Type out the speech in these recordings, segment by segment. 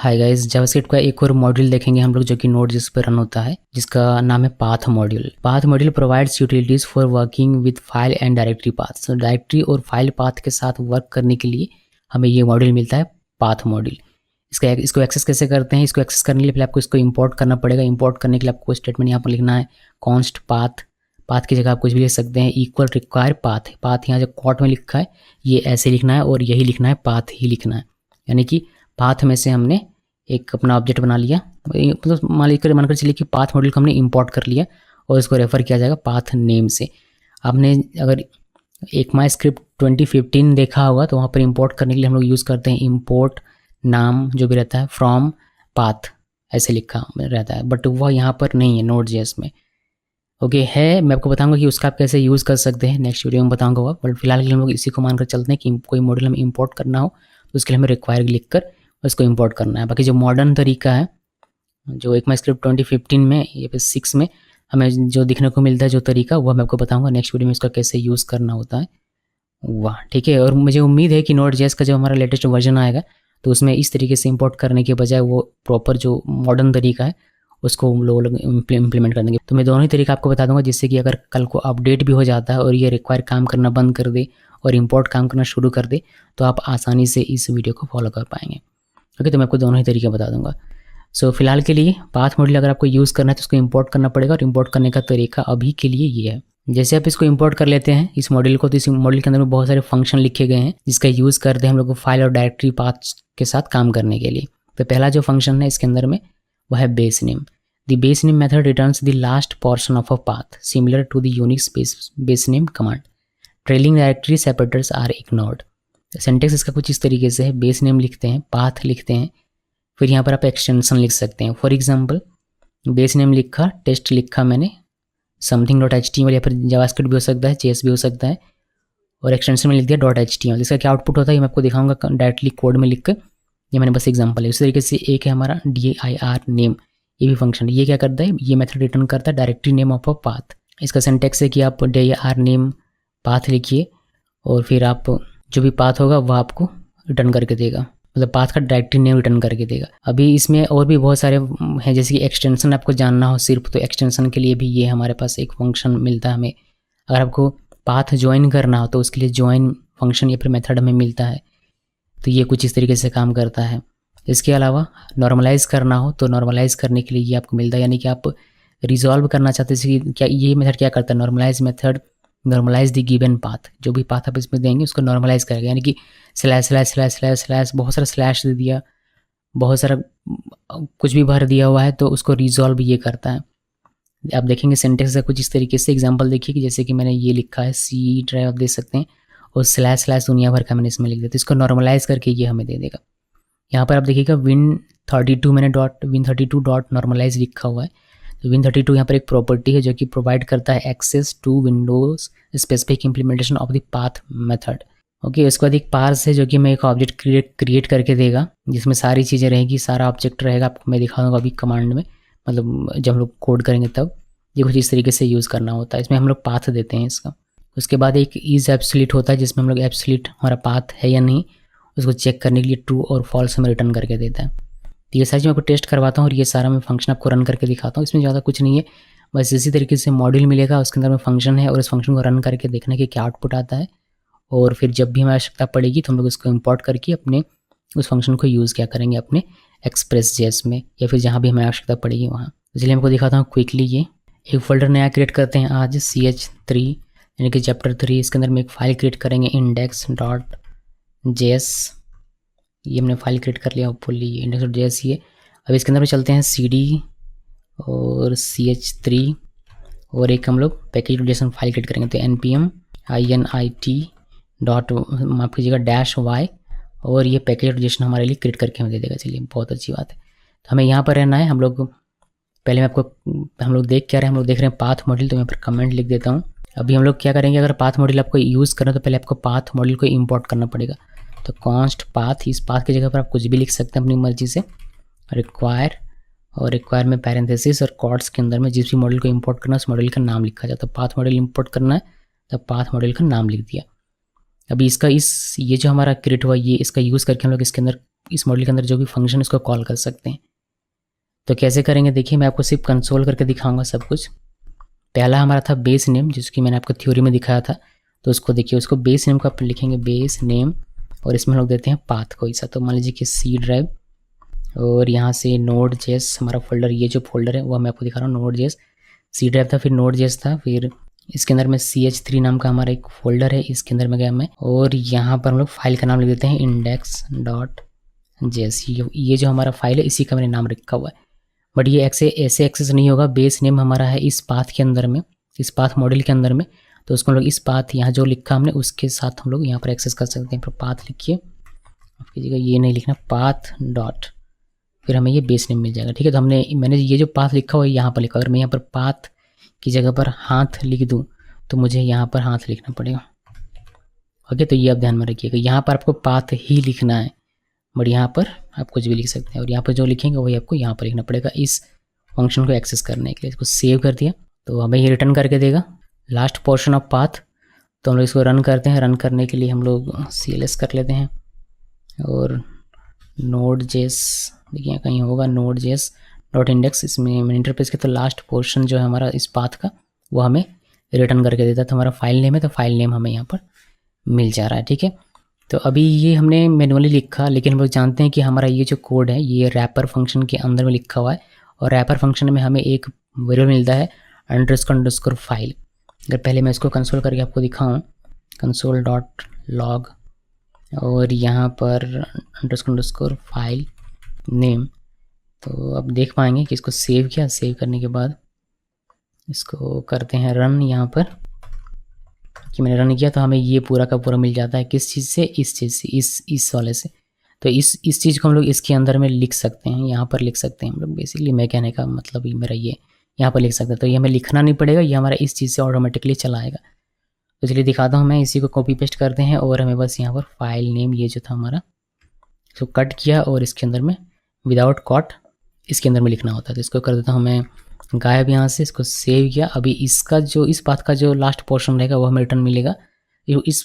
Hi guys, JavaScript का एक और मॉड्यूल देखेंगे हम लोग जो कि नोड.जेएस पर रन होता है, जिसका नाम है path module. Path module provides utilities for working with file and directory path. So directory और फाइल पाथ के साथ वर्क करने के लिए हमें ये मॉड्यूल मिलता है, पाथ मॉड्यूल। इसको एक्सेस कैसे करते हैं? इसको एक्सेस करने के लिए पहले आपको इसको इंपोर्ट करना पड़ेगा। इंपोर्ट करने के लिए आपको स्टेटमेंट यहाँ पर लिखना है कॉन्स्ट पाथ। पाथ की जगह आप कुछ भी लिख सकते हैं, इक्वल रिक्वायर पाथ। पाथ यहाँ जो कॉट में लिखा है ये ऐसे लिखना है और यही लिखना है, पाथ ही लिखना है। यानी कि पाथ में से हमने एक अपना ऑब्जेक्ट बना लिया, मतलब मानकर चलिए कि पाथ मॉड्यूल को हमने इंपोर्ट कर लिया और इसको रेफर किया जाएगा पाथ नेम से। आपने अगर एक माई स्क्रिप्ट 2015 देखा होगा तो वहाँ पर इंपोर्ट करने के लिए हम लोग यूज़ करते हैं इंपोर्ट नाम जो भी रहता है फ्रॉम पाथ, ऐसे लिखा रहता है, बट वह यहाँ पर नहीं है नोड.जेएस में। ओके है, मैं आपको बताऊंगा कि उसका आप कैसे यूज़ कर सकते हैं, नेक्स्ट वीडियो में बताऊंगा वह। बट फिलहाल के लिए हम लोग इसी को मानकर चलते हैं कि कोई मॉड्यूल हमें इंपोर्ट करना हो तो उसके लिए हमें रिक्वायर लिख कर उसको इंपोर्ट करना है। बाकी जो मॉडर्न तरीका है, जो एक माई स्क्रिप्ट 2015 में या फिर 6 में हमें जो दिखने को मिलता है जो तरीका, वह मैं आपको बताऊंगा नेक्स्ट वीडियो में इसका कैसे यूज़ करना होता है। वाह, ठीक है। और मुझे उम्मीद है कि नोड.जेएस का जो हमारा लेटेस्ट वर्जन आएगा तो उसमें इस तरीके से इंपोर्ट करने के बजाय वो प्रॉपर जो मॉडर्न तरीका है उसको हम लोग इम्प्लीमेंट कर देंगे। तो मैं दोनों ही तरीका आपको बता दूंगा, जिससे कि अगर कल को अपडेट भी हो जाता है और ये रिक्वायर काम करना बंद कर दे और इंपोर्ट काम करना शुरू कर दे तो आप आसानी से इस वीडियो को फॉलो कर पाएंगे। ओके, तो मैं आपको दोनों ही तरीके बता दूंगा। सो फिलहाल के लिए पाथ मॉड्यूल अगर आपको यूज़ करना है तो उसको इंपोर्ट करना पड़ेगा, और इंपोर्ट करने का तरीका अभी के लिए ये है। जैसे आप इसको इंपोर्ट कर लेते हैं इस मॉड्यूल को, तो इस मॉड्यूल के अंदर में बहुत सारे फंक्शन लिखे गए हैं जिसका यूज़ करते हैं हम लोग को फाइल और डायरेक्टरी पाथ के साथ काम करने के लिए। तो पहला जो फंक्शन है इसके अंदर में वह है base name. The base name method returns the last portion of a path similar to the Unix base name command. Trailing directory separators are ignored. Syntax इसका कुछ इस तरीके से है, बेस नेम लिखते हैं, पाथ लिखते हैं, फिर यहाँ पर आप एक्सटेंशन लिख सकते हैं। फॉर एग्जांपल बेस नेम लिखा, टेस्ट लिखा मैंने, something.html या फिर जावास्क्रिप्ट भी हो सकता है, जेएस भी हो सकता है, और एक्सटेंशन में लिख दिया .html। इसका क्या आउटपुट होता है ये मैं आपको दिखाऊंगा डायरेक्टली कोड में लिख कर। ये मैंने बस एग्जांपल है। उसी तरीके से एक है हमारा dir नेम, ये भी फंक्शन है। ये क्या करता है, ये मेथड रिटर्न करता है directory name of a path. इसका सिंटेक्स है कि आप dir नेम पाथ लिखिए और फिर आप जो भी पाथ होगा वह आपको रिटर्न करके देगा, मतलब पाथ का डायरेक्टरी नेम रिटर्न करके देगा। अभी इसमें और भी बहुत सारे हैं, जैसे कि एक्सटेंशन आपको जानना हो सिर्फ, तो एक्सटेंशन के लिए भी ये हमारे पास एक फंक्शन मिलता है हमें। अगर आपको पाथ ज्वाइन करना हो तो उसके लिए ज्वाइन फंक्शन या फिर मेथड हमें मिलता है, तो ये कुछ इस तरीके से काम करता है। इसके अलावा नॉर्मलाइज करना हो तो नॉर्मलाइज करने के लिए ये आपको मिलता है, यानी कि आप रिजॉल्व करना चाहते हैं कि क्या ये मेथड क्या करता है, normalize method normalize the given path. जो भी पाथ आप इसमें देंगे उसको नॉर्मलाइज करेगा, यानी कि slash slash slash slash slash बहुत सारा स्लैश दे दिया, बहुत सारा कुछ भी भर दिया हुआ है तो उसको रिजॉल्व ये करता है। आप देखेंगे सिंटेक्स से कुछ इस तरीके से। एग्जांपल देखिए कि जैसे कि मैंने ये लिखा है सी ड्राइव, आप देख सकते हैं, और स्लैश स्लैश दुनिया भर का मैंने इसमें लिख दिया, तो इसको नॉर्मलाइज करके ये हमें दे देगा। यहाँ पर आप देखिएगा win32 मैंने win32 डॉट नॉर्मलाइज लिखा हुआ है। तो win32 यहाँ पर एक प्रॉपर्टी है जो कि प्रोवाइड करता है access to Windows specific implementation of the path method. Okay, उसके बाद एक पार्स है जो कि मैं एक ऑब्जेक्ट क्रिएट करके देगा, जिसमें सारी चीज़ें रहेगी, सारा ऑब्जेक्ट रहेगा। आपको मैं दिखा दूँगा अभी कमांड में, मतलब जब हम लोग कोड करेंगे तब ये कुछ इस तरीके से यूज़ करना होता है। इसमें हम लोग पाथ देते हैं इसका। उसके बाद एक इज एब्सोल्यूट होता है जिसमें हम लोग एब्सोल्यूट हमारा पाथ है या नहीं उसको चेक करने के लिए ट्रू और फॉल्स हमें रिटर्न करके देता है। तो ये सारी चीज़ मैं आपको टेस्ट करवाता हूँ और ये सारा मैं फंक्शन आपको रन करके दिखाता हूँ। इसमें ज़्यादा कुछ नहीं है, बस इसी तरीके से मॉड्यूल मिलेगा, उसके अंदर में फंक्शन है और इस फंक्शन को रन करके देखने के क्या आउटपुट आता है, और फिर जब भी हमें आवश्यकता पड़ेगी तो हम लोग इसको इंपोर्ट करके अपने उस फंक्शन को यूज़ क्या करेंगे अपने एक्सप्रेस.जेएस में या फिर जहाँ भी हमें आवश्यकता पड़ेगी वहाँ। इसलिए मैं आपको दिखाता हूँ क्विकली। ये एक फोल्डर नया क्रिएट करते हैं आज, ch3 यानी कि चैप्टर 3। इसके अंदर में एक फ़ाइल क्रिएट करेंगे index.js। ये हमने फाइल क्रिएट कर लिया फुल्ली, index.js। ये अब इसके अंदर में चलते हैं cd और ch3 और एक हम लोग पैकेज.json फाइल क्रिएट करेंगे। तो npm init डॉट माफ कीजिएगा -y, और ये पैकेज.json हमारे लिए क्रिएट करके हमें दे देगा। चलिए, बहुत अच्छी बात है। तो हमें यहाँ पर रहना है। हम लोग पहले हम लोग देख क्या रहे हैं, हम लोग देख रहे हैं पाथ मॉड्यूल, तो मैं यहाँ पर कमेंट लिख देता हूँ। अभी हम लोग क्या करेंगे, अगर पाथ मॉड्यूल आपको यूज़ करना तो पहले आपको पाथ मॉड्यूल को इंपोर्ट करना पड़ेगा। तो कॉन्स्ट पाथ, इस पाथ की जगह पर आप कुछ भी लिख सकते हैं अपनी मर्जी से, रिक्वायर, और रिक्वायर में पैरेंथेसिस और कॉर्ड्स के अंदर में जिस भी मॉड्यूल को इंपोर्ट करना है उस मॉड्यूल का नाम लिखा जाता है। तो पाथ मॉड्यूल इंपोर्ट करना है तो पाथ मॉड्यूल का नाम लिख दिया। अभी इसका ये जो हमारा क्रिएट हुआ ये इसका यूज़ करके हम लोग इसके अंदर इस मॉड्यूल के अंदर जो भी फंक्शन उसको कॉल कर सकते हैं। तो कैसे करेंगे देखिए, मैं आपको सिर्फ कंसोल करके दिखाऊंगा सब कुछ। पहला हमारा था बेस नेम, जिसकी मैंने आपको थ्योरी में दिखाया था। तो उसको देखिए, उसको बेस नेम को आप लिखेंगे बेस नेम, और इसमें हम लोग देते हैं पाथ कोई सा। तो मान लीजिए कि सी ड्राइव, और यहाँ से नोड जेस हमारा फोल्डर, ये जो फोल्डर है वो मैं आपको दिखा रहा हूँ, नोड जेस सी ड्राइव था, फिर नोड जेस था, फिर इसके अंदर में CH3 नाम का हमारा एक फोल्डर है, इसके अंदर में गया मैं, और यहाँ पर हम लोग फाइल का नाम लिख देते हैं index.js। ये जो हमारा फाइल है इसी का मैंने नाम रखा हुआ है। बट ये ऐसे एक्सेस नहीं होगा, बेस नेम हमारा है इस पाथ के अंदर में, इस पाथ मॉड्यूल के अंदर में। तो उसको हम लोग इस पाथ यहाँ जो लिखा हमने उसके साथ हम लोग यहाँ पर एक्सेस कर सकते हैं। फिर पाथ लिखिए, आपकी जगह ये नहीं लिखना, पाथ डॉट, फिर हमें ये बेस नेम मिल जाएगा। ठीक है, तो मैंने ये जो पाथ लिखा हुआ है यहाँ पर लिखा, अगर मैं यहाँ पर पाथ की जगह पर हाथ लिख दूँ तो मुझे यहाँ पर हाथ लिखना पड़ेगा। ओके, तो ये आप ध्यान में रखिएगा, यहाँ पर आपको पाथ ही लिखना है, बट यहाँ पर आप कुछ भी लिख सकते हैं, और यहाँ पर जो लिखेंगे वही आपको यहाँ पर लिखना पड़ेगा इस फंक्शन को एक्सेस करने के लिए। इसको सेव कर दिया तो हमें ये रिटर्न करके देगा लास्ट पोर्शन ऑफ पाथ। तो हम लोग इसको रन करते हैं। रन करने के लिए हम लोग CLS कर लेते हैं, और Node.js देखिए कहीं होगा Node.js.index, इसमें मैंने इंटरप्रेस किया। तो लास्ट पोर्शन जो है हमारा इस पाथ का वो हमें रिटर्न करके देता है। तो हमारा फाइल नेम है, तो फाइल नेम हमें यहाँ पर मिल जा रहा है। ठीक है, तो अभी ये हमने मैनुअली लिखा, लेकिन हम लोग जानते हैं कि हमारा ये जो कोड है ये रैपर फंक्शन के अंदर में लिखा हुआ है, और रैपर फंक्शन में हमें एक वेरिएबल मिलता है अंडरस्कोर फाइल। अगर पहले मैं इसको कंसोल करके आपको दिखाऊँ, console.log, और यहाँ पर अंडरस्कोर फाइल नेम, तो अब देख पाएंगे कि इसको सेव किया। सेव करने के बाद इसको करते हैं रन। यहाँ पर कि मैंने रन किया तो हमें ये पूरा का पूरा मिल जाता है। किस चीज़ से? इस चीज़ से, इस वाले से। तो इस चीज़ को हम लोग इसके अंदर में लिख सकते हैं, यहाँ पर लिख सकते हैं हम लोग। बेसिकली मैं कहने का मतलब ये मेरा ये यहाँ पर लिख सकते हैं। तो ये हमें लिखना नहीं पड़ेगा, ये हमारा इस चीज़ से ऑटोमेटिकली चला आएगा। तो चलिए दिखाता हूँ मैं, इसी को कॉपी पेस्ट करते हैं, और हमें बस यहाँ पर फाइल नेम ये जो था हमारा, इसको कट किया, और इसके अंदर में विदाउट कॉट इसके अंदर में लिखना होता है। तो इसको कर देता हूँ मैं गायब यहाँ से। इसको सेव किया। अभी इसका जो इस पाथ का जो लास्ट पोर्शन रहेगा वो हमें रिटर्न मिलेगा। इस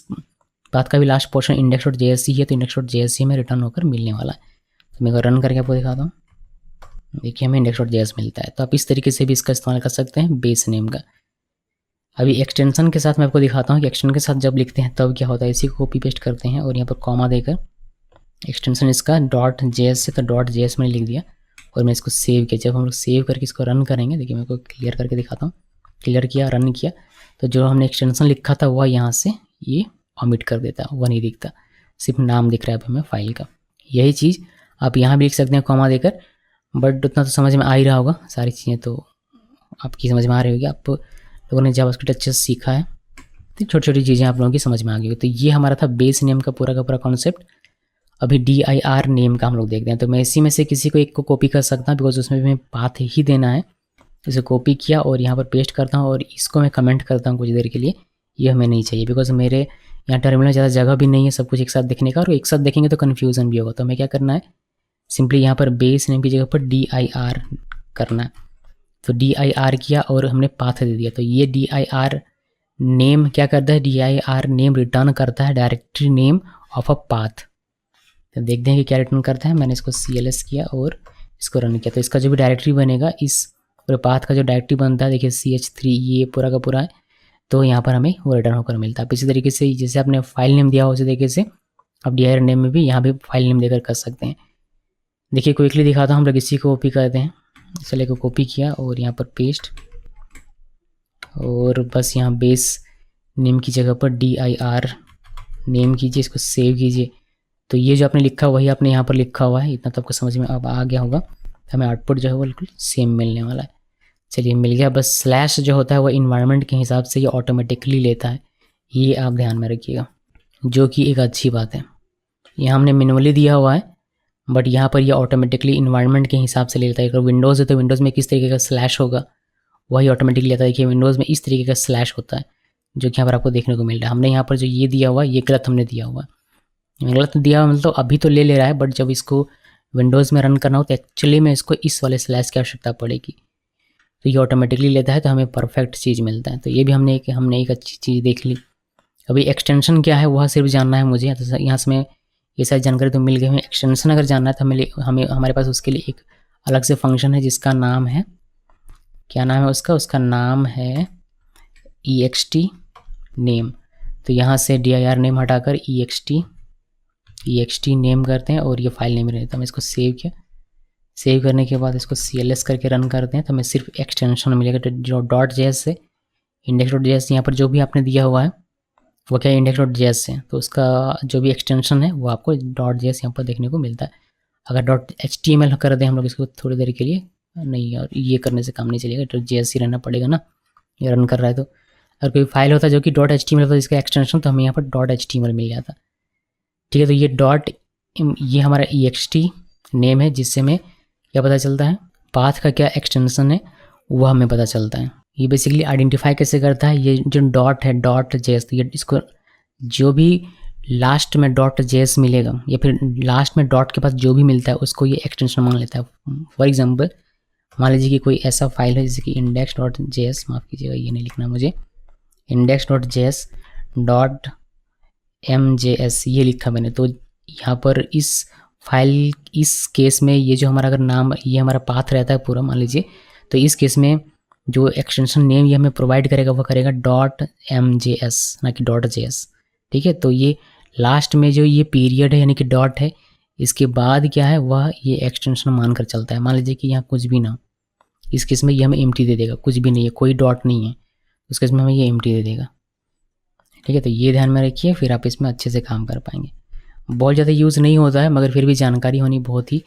पाथ का भी लास्ट पोर्शन index.js है, तो index.js में रिटर्न होकर मिलने वाला है। तो मैं रन करके आपको दिखाता हूँ। देखिए हमें index.js मिलता है। तो आप इस तरीके से भी इसका इस्तेमाल कर सकते हैं बेस नेम का। अभी एक्सटेंशन के साथ मैं आपको दिखाता हूँ कि एक्सटेंशन के साथ जब लिखते हैं तब क्या होता है। इसी को कॉपी पेस्ट करते हैं, और यहाँ पर कॉमा देकर एक्सटेंशन इसका .js से, तो .js मैंने लिख दिया, और मैं इसको सेव किया। जब हम लोग सेव करके इसको रन करेंगे, देखिए मैं को क्लियर करके दिखाता हूँ। क्लियर किया, रन किया, तो जो हमने एक्सटेंशन लिखा था वह यहाँ से ये ऑमिट कर देता है, वह नहीं दिखता, सिर्फ नाम दिख रहा है हमें फाइल का। यही चीज़ आप यहाँ भी लिख सकते हैं कॉमा देकर, बट उतना तो समझ में आ ही रहा होगा, सारी चीज़ें तो आपकी समझ में आ रही होगी। आप लोगों ने जावास्क्रिप्ट अच्छे से सीखा है, तो छोटी छोटी चीज़ें आप लोगों की समझ में आ गई होगी। तो ये हमारा था बेस नेम का पूरा कॉन्सेप्ट। अभी dir नेम का हम लोग देखते हैं। तो मैं इसी में से किसी को एक को कॉपी कर सकता हूँ, बिकॉज उसमें भी मैं पाथ ही देना है। इसे कॉपी किया और यहाँ पर पेस्ट करता हूँ, और इसको मैं कमेंट करता हूँ कुछ देर के लिए। ये हमें नहीं चाहिए, बिकॉज मेरे यहाँ टर्मिनल ज़्यादा जगह भी नहीं है सब कुछ एक साथ देखने का, और एक साथ देखेंगे तो कन्फ्यूज़न भी होगा। तो हमें क्या करना है, सिंपली यहाँ पर बेस नेम की जगह पर dir करना है। तो dir किया और हमने पाथ दे दिया। तो ये dir नेम क्या करता है, dir नेम रिटर्न करता है directory name of a path. तो देखते हैं कि क्या रिटर्न करता है। मैंने इसको CLS किया और इसको रन किया। तो इसका जो भी डायरेक्टरी बनेगा, इस पूरे पाथ का जो डायरेक्टरी बनता है, देखिए CH3 ये पूरा का पूरा है, तो यहाँ पर हमें वो रिटर्न होकर मिलता है। इसी तरीके से जैसे आपने फाइल नेम दिया हो, उसी तरीके से आप dir नेम में भी यहाँ भी फाइल नेम देकर कर सकते हैं। देखिए क्विकली दिखाता हूँ। हम लोग इसी को कॉपी करते हैं, चले को कॉपी किया और यहाँ पर पेस्ट, और बस यहाँ बेस नेम की जगह पर dir नेम कीजिए, इसको सेव कीजिए। तो ये जो आपने लिखा वही आपने यहाँ पर लिखा हुआ है। इतना तो आपको समझ में अब आ गया होगा। हमें आउटपुट जो है वो बिल्कुल सेम मिलने वाला है। चलिए मिल गया। बस स्लैश जो होता है वो इन्वायरमेंट के हिसाब से ये ऑटोमेटिकली लेता है, ये आप ध्यान में रखिएगा, जो कि एक अच्छी बात है। यहाँ हमने मैनुअली दिया हुआ है, बट यहाँ पर ये ऑटोमेटिकली इन्वायरमेंट के हिसाब से लेता है। अगर विंडोज़ है तो विंडोज़ में किस तरीके का स्लैश होगा वही ऑटोमेटिकली लेता है। देखिए विंडोज़ में इस तरीके का स्लैश होता है, जो कि यहाँ पर आपको देखने को मिल रहा है। हमने यहाँ पर जो ये दिया हुआ है ये गलत हमने दिया हुआ है। गलत दिया हुआ मतलब अभी तो ले रहा है, बट जब इसको विंडोज़ में रन करना हो तो एक्चुअली में इसको इस वाले स्लैश की आवश्यकता पड़ेगी। तो ये ऑटोमेटिकली लेता है, तो हमें परफेक्ट चीज़ मिलता है। तो ये भी हमने एक अच्छी चीज़ देख ली। अभी एक्सटेंशन क्या है वह सिर्फ जानना है मुझे। तो यहाँ से मैं ये सारी जानकारी तो मिल गई। हमें एक्सटेंशन अगर जानना है तो हमें हमारे पास उसके लिए एक अलग से फंक्शन है जिसका नाम है, क्या नाम है उसका नाम है ext नेम। तो यहाँ से dir नेम हटाकर ext नेम करते हैं और ये फाइल नेम रहता है। मैं इसको सेव किया, सेव करने के बाद इसको cls करके रन करते हैं तो हमें सिर्फ एक्सटेंशन मिलेगा। तो जो .js से index.js यहाँ पर जो भी आपने दिया हुआ है वो क्या index.js से, तो उसका जो भी एक्सटेंशन है वो आपको .js यहाँ पर देखने को मिलता है। अगर .html कर दें हम लोग इसको थोड़ी देर के लिए, नहीं और ये करने से काम नहीं चलेगा, .js ही रहना पड़ेगा ना, ये रन कर रहा है। तो अगर कोई फाइल होता है जो कि .html होता है इसका एक्सटेंशन, तो हमें यहाँ पर .html मिल जाता। ठीक है, तो ये हमारा ext नेम है जिससे हमें क्या पता चलता है, पाथ का क्या एक्सटेंशन है वो हमें पता चलता है। ये बेसिकली आइडेंटिफाई कैसे करता है, ये जो डॉट है .js, तो ये इसको जो भी लास्ट में .js मिलेगा या फिर लास्ट में डॉट के पास जो भी मिलता है उसको ये एक्सटेंशन मान लेता है। फॉर एग्जांपल मान लीजिए कि कोई ऐसा फाइल है जैसे कि index.js, माफ़ कीजिएगा ये नहीं लिखना मुझे, index.js .mjs ये लिखा मैंने। तो यहाँ पर इस फाइल, इस केस में ये जो हमारा अगर नाम, ये हमारा पाथ रहता है पूरा मान लीजिए, तो इस केस में जो एक्सटेंशन नेम ये हमें प्रोवाइड करेगा वो करेगा .mjs ना कि .js। ठीक है, तो ये लास्ट में जो ये पीरियड है यानी कि डॉट है, इसके बाद क्या है वह ये एक्सटेंशन मानकर चलता है। मान लीजिए कि यहाँ कुछ भी ना, इस केस में ये हमें एम्प्टी दे देगा, कुछ भी नहीं है, कोई डॉट नहीं है, उस केस में हमें ये एम्प्टी दे देगा। ठीक है, तो ये ध्यान में रखिए, फिर आप इसमें अच्छे से काम कर पाएंगे। बहुत ज़्यादा यूज़ नहीं होता है मगर फिर भी जानकारी होनी बहुत ही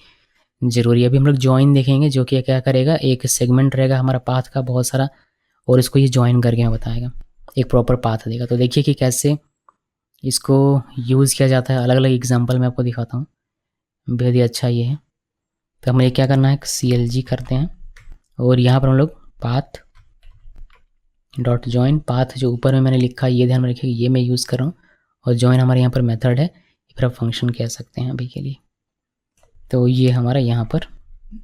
ज़रूरी है। अभी हम लोग ज्वाइन देखेंगे जो कि क्या करेगा, एक सेगमेंट रहेगा हमारा पाथ का बहुत सारा और इसको ये ज्वाइन करके हमें बताएगा, एक प्रॉपर पाथ देगा। तो देखिए कि कैसे इसको यूज़ किया जाता है, अलग अलग एग्जांपल मैं आपको दिखाता हूँ, बेहद ही अच्छा ये है। तो हमें क्या करना है, clg करते हैं और यहाँ पर हम लोग पाथ .join, पाथ जो ऊपर में मैंने लिखा है ये ध्यान में रखिए, ये मैं यूज़ कर रहा हूँ, और join हमारे यहाँ पर मेथड है, फिर आप फंक्शन कह सकते हैं अभी के लिए। तो ये हमारा यहाँ पर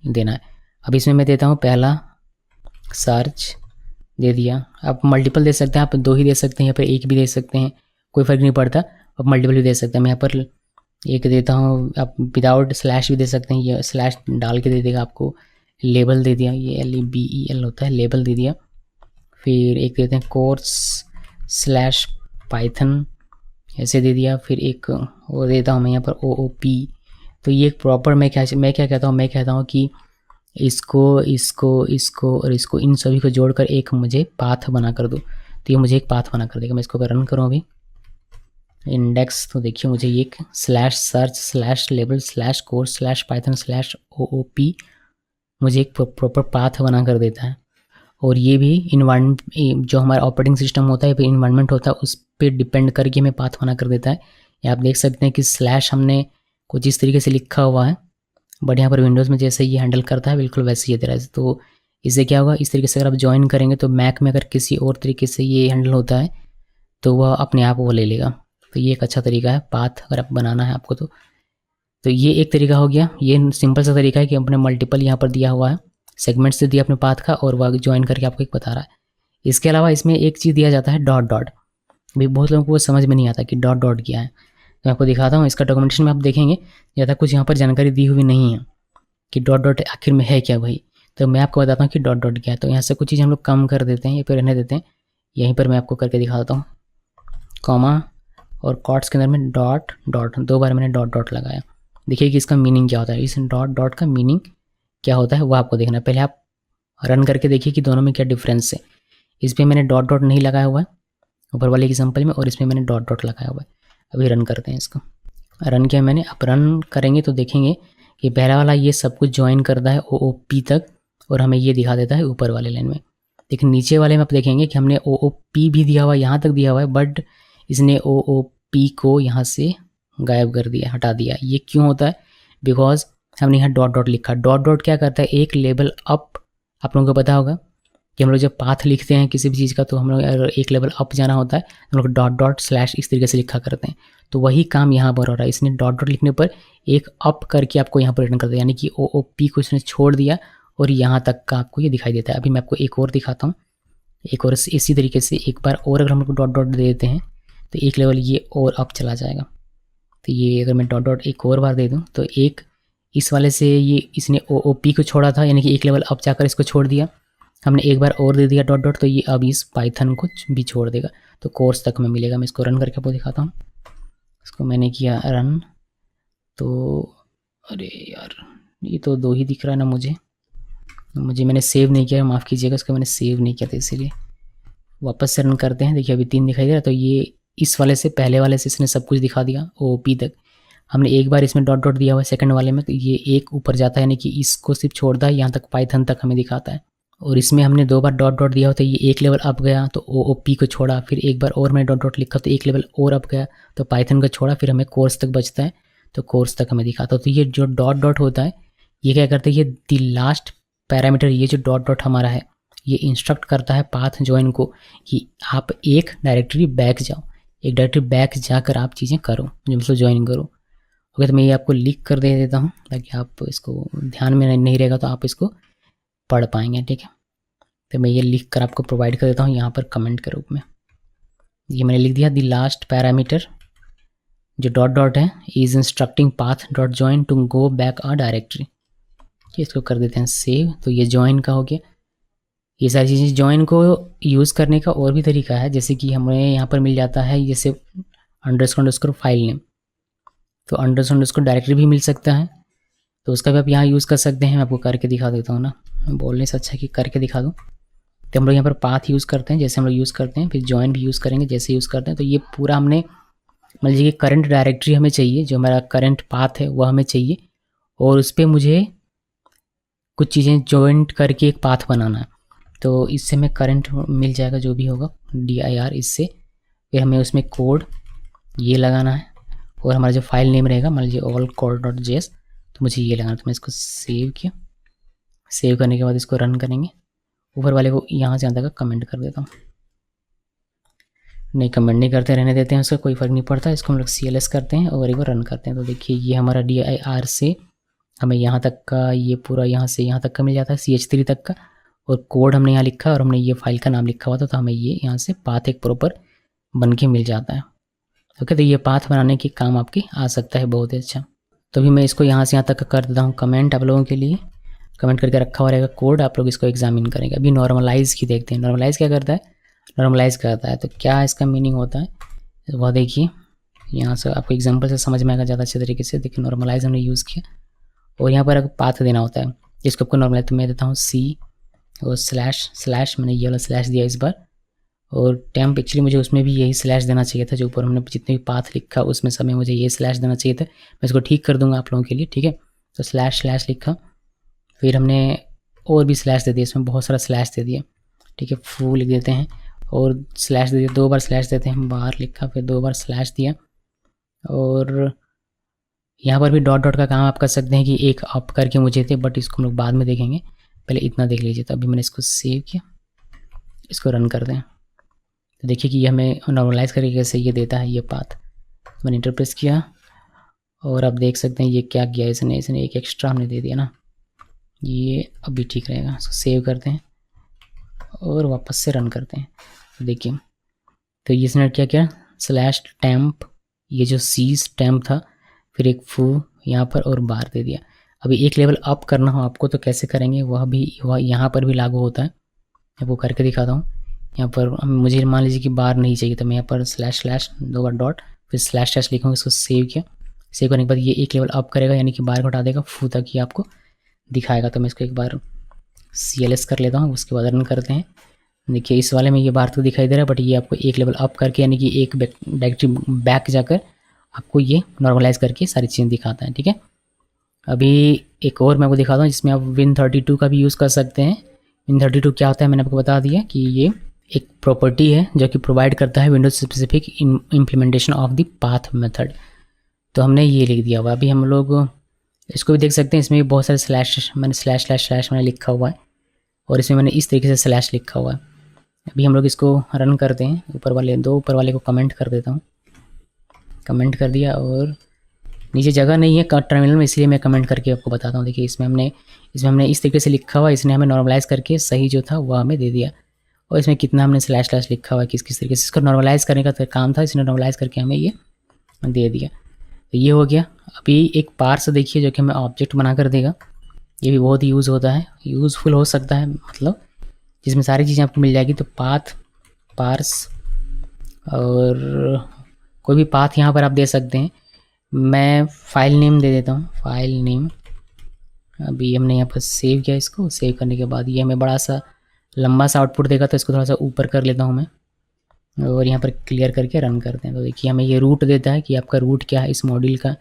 देना है। अब इसमें मैं देता हूँ पहला सर्च दे दिया, आप मल्टीपल दे सकते हैं, आप 2 ही दे सकते हैं, यहाँ पर 1 भी दे सकते हैं, कोई फ़र्क नहीं पड़ता, आप मल्टीपल भी दे सकते हैं। मैं यहाँ पर 1 देता हूँ, आप विदाउट स्लैश भी दे सकते हैं, ये स्लैश डाल के दे देगा आपको। लेबल दे दिया, ये LEBEL होता है, लेबल दे दिया। फिर एक देते हैं course/python ऐसे दे दिया। फिर एक वो देता हूँ मैं यहाँ पर OOP। तो ये एक प्रॉपर मैं क्या कहता हूँ, मैं कहता हूँ कि इसको और इसको इन सभी को जोड़कर एक मुझे पाथ बना कर दो, तो ये मुझे एक पाथ बना कर देगा। मैं इसको रन करूँ अभी, इंडेक्स, तो देखिए मुझे एक /search/label/course/python/OOP मुझे एक प्रॉपर पाथ बना कर देता है। और ये भी इन्वायरमेंट, जो हमारा ऑपरेटिंग सिस्टम होता है, फिर इन्वायरमेंट होता है, उस पर डिपेंड करके हमें पाथ बना कर देता है। ये आप देख सकते हैं कि स्लैश हमने कुछ इस तरीके से लिखा हुआ है, बट यहाँ पर विंडोज़ में जैसे ये हैंडल करता है बिल्कुल वैसे ही दे रहा है। तो इससे क्या होगा, इस तरीके से अगर आप ज्वाइन करेंगे तो मैक में अगर किसी और तरीके से ये हैंडल होता है तो वह अपने आप वो ले लेगा। तो ये एक अच्छा तरीका है पाथ अगर आप बनाना है आपको। तो ये एक तरीका हो गया, ये सिंपल सा तरीका है कि अपने मल्टीपल यहाँ पर दिया हुआ है, सेगमेंट से दिया अपने पाथ का, और वह ज्वाइन करके आपको एक बता रहा है। इसके अलावा इसमें एक चीज़ दिया जाता है डॉट। भाई बहुत लोगों को वो समझ में नहीं आता कि डॉट क्या है। मैं आपको दिखाता हूँ, इसका डॉक्यूमेंटेशन में आप देखेंगे ज़्यादा कुछ यहाँ पर जानकारी दी हुई नहीं है कि डॉट आखिर में है क्या भाई। तो मैं आपको बताता हूँ कि डॉट क्या है। तो यहाँ से कुछ चीज़ हम लोग कम कर देते हैं या फिर रहने देते हैं, यहीं पर मैं आपको करके दिखा देता हूँ। कॉमा और कॉट्स के अंदर में डॉट 2 बार मैंने डॉट लगाया। देखिए कि इसका मीनिंग क्या होता है, इस डॉट का मीनिंग क्या होता है वो आपको देखना है। पहले आप रन करके देखिए कि दोनों में क्या डिफरेंस है। इस पर मैंने डॉट नहीं लगाया हुआ है ऊपर वाले एग्जांपल में, और इसमें मैंने डॉट लगाया हुआ है। अभी रन करते हैं इसको, रन किया मैंने। अब रन करेंगे तो देखेंगे कि पहला वाला ये सब कुछ ज्वाइन करता है OOP तक, और हमें ये दिखा देता है ऊपर वाले लाइन में। लेकिन नीचे वाले में आप देखेंगे कि हमने OOP भी दिया हुआ है, यहाँ तक दिया हुआ है, बट इसने OOP को यहाँ से गायब कर दिया, हटा दिया। ये क्यों होता है, बिकॉज हमने यहाँ डॉट लिखा। डॉट क्या करता है, एक लेवल अप। आप लोगों को पता होगा कि हम लोग जब पाथ लिखते हैं किसी भी चीज़ का, तो हम लोग अगर एक लेवल अप जाना होता है हम लोग डॉट स्लैश इस तरीके से लिखा करते हैं। तो वही काम यहाँ पर हो रहा है, इसने डॉट लिखने पर एक अप करके आपको यहाँ पर रिटर्न कर दिया, यानी कि OOP को इसने छोड़ दिया और यहाँ तक का आपको ये दिखाई देता है। अभी मैं आपको एक और दिखाता हूँ, एक और इसी तरीके से एक बार और अगर हम लोग डॉट दे देते हैं तो एक लेवल ये और अप चला जाएगा। तो ये अगर मैं डॉट डॉट एक और बार दे दूँ तो एक इस वाले से ये इसने OOP को छोड़ा था, यानी कि एक लेवल अप जाकर इसको छोड़ दिया। हमने एक बार और दे दिया डॉट डॉट, तो ये अब इस पाइथन को भी छोड़ देगा, तो कोर्स तक में मिलेगा। मैं इसको रन करके आपको दिखाता हूँ। इसको मैंने किया रन, तो अरे यार ये तो 2 ही दिख रहा है ना मुझे मैंने सेव नहीं किया, माफ़ कीजिएगा, इसको मैंने सेव नहीं किया था, इसीलिए वापस से रन करते हैं। देखिए अभी 3 दिखाई दे रहा है, तो ये इस वाले से पहले वाले से इसने सब कुछ दिखा दिया OOP तक। हमने एक बार इसमें डॉट डॉट दिया हुआ है सेकंड वाले में, तो ये एक ऊपर जाता है, यानी कि इसको सिर्फ छोड़ता है, यहाँ तक पाइथन तक हमें दिखाता है। और इसमें हमने 2 बार डॉट डॉट दिया हो तो ये एक लेवल अप गया, तो OOP को छोड़ा, फिर एक बार और मैंने डॉट डॉट लिखा तो एक लेवल और अप गया, तो पाइथन को छोड़ा, फिर हमें कोर्स तक बचता है, तो कोर्स तक हमें दिखाता है। तो ये जो डॉट डॉट होता है ये क्या करता है, ये द लास्ट पैरामीटर, ये जो डॉट डॉट हमारा है ये इंस्ट्रक्ट करता है पाथ जॉइन को कि आप एक डायरेक्टरी बैक जाओ, एक डायरेक्टरी बैक जाकर आप चीज़ें करो, मतलब ज्वाइन करो। ओके, तो मैं ये आपको लिख कर दे देता हूँ ताकि आप इसको ध्यान में नहीं रहेगा तो आप इसको पढ़ पाएंगे, ठीक है। तो मैं ये लिख कर आपको प्रोवाइड कर देता हूँ यहाँ पर कमेंट के रूप में। ये मैंने लिख दिया, द लास्ट पैरामीटर जो डॉट डॉट है is instructing path dot join to go back a directory. इसको कर देते हैं सेव। तो ये जॉइन का हो गया। ये सारी चीज़ें जॉइन को यूज़ करने का और भी तरीका है, जैसे कि हमें यहाँ पर मिल जाता है जैसे अंडरस्कोर फाइल नेम, तो अंडरस्कोर डायरेक्टरी भी मिल सकता है, तो उसका भी आप यहाँ यूज़ कर सकते हैं। मैं आपको करके दिखा देता हूँ ना, बोलने से अच्छा कि करके दिखा दूँ। तो हम लोग यहाँ पर पाथ यूज़ करते हैं जैसे हम लोग यूज़ करते हैं, फिर जॉइन भी यूज़ करेंगे जैसे यूज़ करते हैं। तो ये पूरा हमने मान लीजिए कि करंट डायरेक्टरी हमें चाहिए, जो हमारा करंट पाथ है वह हमें चाहिए, और उस पर मुझे कुछ चीज़ें जॉइंट करके एक पाथ बनाना है। तो इससे हमें करंट मिल जाएगा जो भी होगा dir इससे, फिर हमें उसमें कोड ये लगाना है, और हमारा जो फाइल नेम रहेगा मान लीजिए all core.js, तो मुझे ये लगाना। तो मैं इसको सेव किया। सेव करने के बाद इसको रन करेंगे। ऊपर वाले को यहाँ से यहाँ तक कमेंट कर देता हूँ। नहीं, कमेंट नहीं करते, रहने देते हैं, उसका कोई फ़र्क नहीं पड़ता। इसको हम लोग CLS करते हैं और एक बार रन करते हैं। तो देखिए ये हमारा dir से हमें यहाँ तक का, ये पूरा यहाँ से यहाँ तक का मिल जाता है, CH3 तक का, और कोड हमने यहाँ लिखा और हमने ये फाइल का नाम लिखा हुआ था, तो हमें ये यहाँ से पाथ एक प्रॉपर बन के मिल जाता है। ओके, तो ये पाथ बनाने के काम आपकी आ सकता है बहुत ही अच्छा। तो अभी मैं इसको यहाँ से यहाँ तक कर देता हूँ कमेंट आप लोगों के लिए। कमेंट करके रखा हुआ रहेगा कोड, आप लोग इसको एग्जामिन करेंगे। अभी नॉर्मलाइज़ की देखते हैं। नॉर्मलाइज़ क्या करता है, नॉर्मलाइज़ करता है, तो क्या इसका मीनिंग होता है वह देखिए। यहाँ से आपको एग्जाम्पल से समझ में आएगा ज़्यादा अच्छे तरीके से। देखिए नॉर्मलाइज़ हमने यूज़ किया, और यहाँ पर पाथ देना होता है जिसको आपको नॉर्मलाइज, तो मैं देता हूँ C और स्लैश मैंने ये वाला स्लैश दिया इस बार, और टेम्प एक्चुअली मुझे उसमें भी यही स्लैश देना चाहिए था, जो ऊपर हमने जितने भी पाथ लिखा उसमें सब में मुझे ये स्लैश देना चाहिए था। मैं इसको ठीक कर दूंगा आप लोगों के लिए, ठीक है। तो स्लैश लिखा, फिर हमने और भी स्लैश दे दिया, इसमें बहुत सारा स्लैश दे दिया, ठीक है। फू लिख देते हैं और स्लैश दे दिया, 2 बार स्लैश देते हैं, बाहर लिखा, फिर 2 बार स्लैश दिया, और यहाँ पर भी डॉट डॉट का काम आप कर सकते हैं कि एक अप करके मुझे थे, बट इसको हम लोग बाद में देखेंगे, पहले इतना देख लीजिए। तो अभी मैंने इसको सेव किया, इसको रन कर दें। तो देखिए कि ये हमें नॉर्मलाइज करके कैसे ये देता है ये पाथ। मैंने इंटर प्रेस किया और आप देख सकते हैं ये क्या किया इसने एक एक्स्ट्रा हमने दे दिया ना, ये अभी ठीक रहेगा। इसको सेव करते हैं और वापस से रन करते हैं। तो देखिए, तो ये इसने क्या किया, स्लैश टेम्प, ये जो C टेम्प था, फिर एक फू यहाँ पर और बार दे दिया। अभी एक लेवल अप करना हो आपको तो कैसे करेंगे, वह यहाँ पर भी लागू होता है। मैं वो करके दिखाता हूँ। यहाँ पर मुझे मान लीजिए कि बार नहीं चाहिए, तो मैं यहाँ पर स्लैश 2 बार डॉट, फिर स्लैश लिखूँगा। इसको सेव किया। सेव करने के बाद ये एक लेवल अप करेगा, यानी कि बार को हटा देगा, फू तक ही आपको दिखाएगा। तो मैं इसको एक बार CLS कर लेता हूँ, उसके बाद रन करते हैं। देखिए इस वाले में ये बार तो दिखाई दे रहा है, बट ये आपको एक लेवल अप करके, यानी कि एक डायरेक्टरी बैक जाकर आपको ये नॉर्मलाइज करके सारी चीज़ें दिखाता है, ठीक है। अभी एक और मैं आपको दिखाता हूँ जिसमें आप Win32 का भी यूज़ कर सकते हैं। Win32 क्या होता है मैंने आपको बता दिया कि ये एक प्रॉपर्टी है जो कि प्रोवाइड करता है Windows specific implementation of the path method. तो हमने ये लिख दिया हुआ। अभी हम लोग इसको भी देख सकते हैं, इसमें भी बहुत सारे स्लैश, मैंने स्लैश मैंने लिखा हुआ है, और इसमें मैंने इस तरीके से स्लैश लिखा हुआ है। अभी हम लोग इसको रन करते हैं। ऊपर वाले को कमेंट कर देता हूँ। कमेंट कर दिया, और नीचे जगह नहीं है टर्मिनल में, इसलिए मैं कमेंट करके आपको बताता हूँ। देखिए इसमें हमने इस तरीके से लिखा हुआ, इसने हमें नॉर्मलाइज़ करके सही जो था वह हमें दे दिया। और इसमें कितना हमने स्लैश लिखा हुआ है, किस तरीके से इसको नॉर्मलाइज़ करने का काम था, इसने नॉर्मलाइज़ करके हमें ये दे दिया। तो ये हो गया। अभी एक पार्स देखिए जो कि हमें ऑब्जेक्ट बना कर देगा। ये भी बहुत यूज़ होता है, यूज़फुल हो सकता है, मतलब जिसमें सारी चीज़ें आपको मिल जाएगी। तो पाथ, पार्स और कोई भी पाथ यहाँ पर आप दे सकते हैं। मैं फाइल नेम दे देता हूँ, फाइल नेम। अभी हमने यहाँ पर सेव किया इसको, सेव करने के बाद ये हमें बड़ा सा लंबा सा आउटपुट देगा, तो इसको थोड़ा सा ऊपर कर लेता हूँ मैं और यहाँ पर क्लियर करके रन करते हैं। तो देखिए हमें ये रूट देता है कि आपका रूट क्या है इस मॉड्यूल का,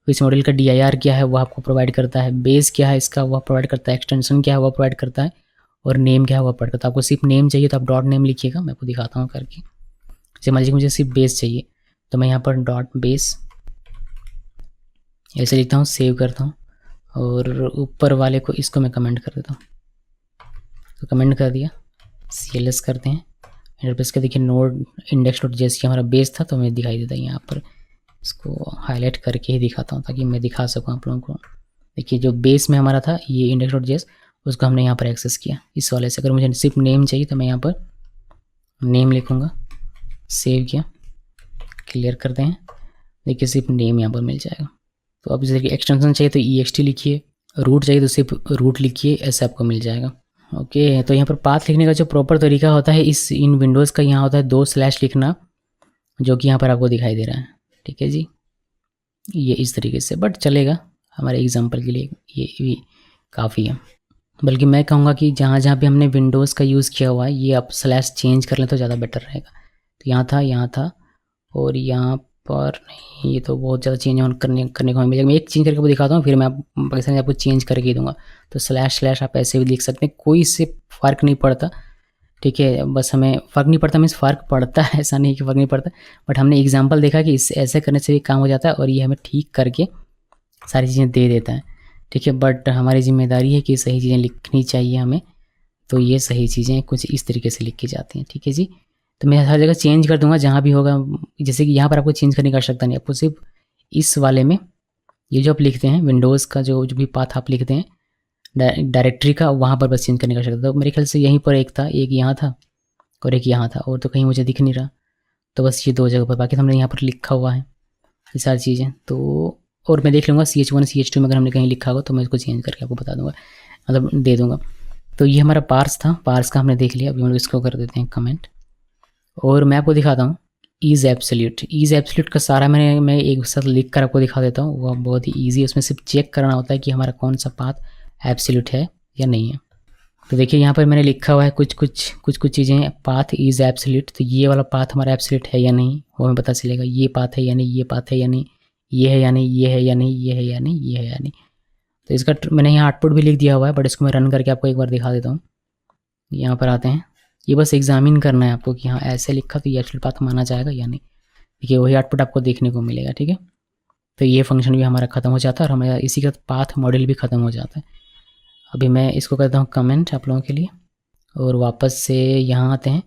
इस मॉड्यूल का DIR क्या है वो आपको प्रोवाइड करता है, बेस क्या है इसका वो प्रोवाइड करता है, एक्सटेंशन क्या है वो प्रोवाइड करता है, और नेम क्या है वो प्रोवाइड करता है। आपको सिर्फ नेम चाहिए तो आप डॉट नेम लिखिएगा, मैं आपको दिखाता हूँ करके। जैसे मान लीजिए मुझे सिर्फ बेस चाहिए तो मैं यहाँ पर डॉट बेस ऐसे लिखता हूँ, सेव करता हूँ और ऊपर वाले को इसको मैं कमेंट कर देता हूँ। तो कमेंट कर दिया, CLS करते हैं, इंटरफेस का देखिए नोड index.js हमारा बेस था तो हमें दिखाई देता है यहाँ पर। इसको हाईलाइट करके ही दिखाता हूँ ताकि मैं दिखा सकूँ आप लोगों को। देखिए जो बेस में हमारा था ये index.js, उसको हमने यहाँ पर एक्सेस किया इस वाले से। अगर मुझे सिर्फ नेम चाहिए तो मैं यहाँ पर नेम लिखूँगा, सेव किया, क्लियर करते हैं। देखिए सिर्फ नेम यहाँ पर मिल जाएगा। तो अब जैसे एक्सटेंशन चाहिए तो ext लिखिए, रूट चाहिए तो सिर्फ रूट लिखिए, ऐसे आपको मिल जाएगा। ओके तो यहाँ पर पाथ लिखने का जो प्रॉपर तरीका होता है इन विंडोज़ का, यहाँ होता है 2 स्लैश लिखना, जो कि यहाँ पर आपको दिखाई दे रहा है। ठीक है जी, ये इस तरीके से, बट चलेगा हमारे एग्जांपल के लिए, ये भी काफ़ी है। बल्कि मैं कहूँगा कि जहाँ जहाँ भी हमने विंडोज़ का यूज़ किया हुआ है ये आप स्लैश चेंज कर लें तो ज़्यादा बेटर रहेगा। तो यहाँ था और यहाँ पर नहीं, ये तो बहुत ज़्यादा चेंज करने को हमें मिलेगा। मैं एक चेंज करके आपको दिखाता हूँ, फिर मैं आपको चेंज करके ही दूँगा। तो स्लैश आप ऐसे भी लिख सकते हैं, कोई इससे फ़र्क नहीं पड़ता। ठीक है, बस हमें फ़र्क नहीं पड़ता, मीन्स फ़र्क पड़ता है, ऐसा नहीं कि फ़र्क नहीं पड़ता, बट हमने एग्जांपल देखा कि इससे ऐसे करने से भी काम हो जाता है और ये हमें ठीक करके सारी चीज़ें दे देता है। ठीक है, बट हमारी जिम्मेदारी है कि सही चीज़ें लिखनी चाहिए हमें। तो ये सही चीज़ें कुछ इस तरीके से लिख के जाती हैं। ठीक है जी, तो मैं हर जगह चेंज कर दूंगा जहाँ भी होगा। जैसे कि यहाँ पर आपको चेंज करने की आवश्यकता नहीं, आपको सिर्फ इस वाले में ये जो आप लिखते हैं विंडोज़ का जो भी पाथ आप लिखते हैं डायरेक्टरी का, वहाँ पर बस चेंज करने की आवश्यकता। तो मेरे ख्याल से यहीं पर एक था, एक यहाँ था और एक यहाँ था, और तो कहीं मुझे दिख नहीं रहा। तो बस ये 2 जगह पर, बाकी हमने यहाँ पर लिखा हुआ है ये सारी चीज़ें। तो और मैं देख लूँगा CH1 CH2 में अगर हमने कहीं लिखा होगा तो मैं इसको चेंज करके आपको बता दूँगा, मतलब दे दूँगा। तो ये हमारा पार्स था, पार्स का हमने देख लिया। अभी हम लोग इसको कर देते हैं कमेंट और मैं आपको दिखाता हूँ इज़ एब्सोल्यूट का सारा मैं एक साथ लिख कर आपको दिखा देता हूँ। वो बहुत ही ईजी है, उसमें सिर्फ चेक करना होता है कि हमारा कौन सा पाथ एब्सोल्यूट है या नहीं है। तो देखिए यहाँ पर मैंने लिखा हुआ है कुछ चीज़ें, पाथ इज़ एब्सोल्यूट। तो ये वाला पाथ हमारा एब्सोल्यूट है या नहीं वो हमें पता चलेगा। ये पाथ है या नहीं, ये पाथ है या नहीं, ये है या नहीं, ये है या नहीं, ये है या नहीं, ये है या नहीं। तो इसका मैंने यहाँ आउटपुट भी लिख दिया हुआ है, बट इसको मैं रन करके आपको एक बार दिखा देता हूँ। यहाँ पर आते हैं, ये बस एग्जामिन करना है आपको कि हाँ ऐसे लिखा तो ये एब्सोल्यूट पाथ माना जाएगा या नहीं। देखिए वही आउटपुट आपको देखने को मिलेगा। ठीक है, तो ये फंक्शन भी हमारा ख़त्म हो जाता है और हमारा इसी का पाथ मॉडल भी ख़त्म हो जाता है। अभी मैं इसको करता हूँ कमेंट आप लोगों के लिए और वापस से यहाँ आते हैं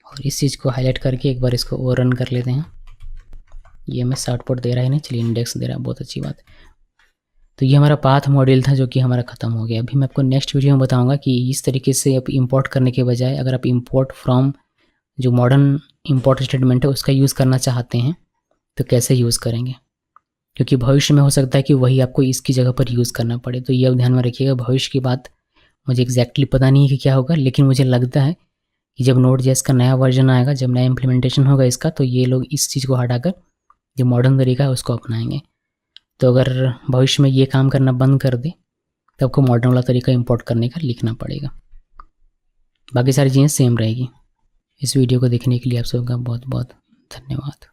और इस चीज़ को हाईलाइट करके एक बार इसको और रन कर लेते हैं। ये हमें आउटपुट दे रहा है नहीं, चलिए इंडेक्स दे रहा है, बहुत अच्छी बात है। तो ये हमारा पाथ मॉड्यूल था जो कि हमारा ख़त्म हो गया। अभी मैं आपको नेक्स्ट वीडियो में बताऊंगा कि इस तरीके से आप इंपोर्ट करने के बजाय अगर आप इंपोर्ट फ्रॉम जो मॉडर्न इंपोर्ट स्टेटमेंट है उसका यूज़ करना चाहते हैं तो कैसे यूज़ करेंगे, क्योंकि भविष्य में हो सकता है कि वही आपको इसकी जगह पर यूज़ करना पड़े। तो ये अब ध्यान में रखिएगा। भविष्य की बात मुझे एग्जैक्टली पता नहीं है कि क्या होगा, लेकिन मुझे लगता है कि जब Node.js का नया वर्जन आएगा, जब नया इम्प्लीमेंटेशन होगा इसका, तो ये लोग इस चीज़ को हटाकर जो मॉडर्न तरीका है उसको अपनाएंगे। तो अगर भविष्य में ये काम करना बंद कर दे तो आपको मॉडर्न वाला तरीका इंपोर्ट करने का लिखना पड़ेगा, बाकी सारी चीज़ें सेम रहेगी। इस वीडियो को देखने के लिए आप सबका बहुत बहुत धन्यवाद।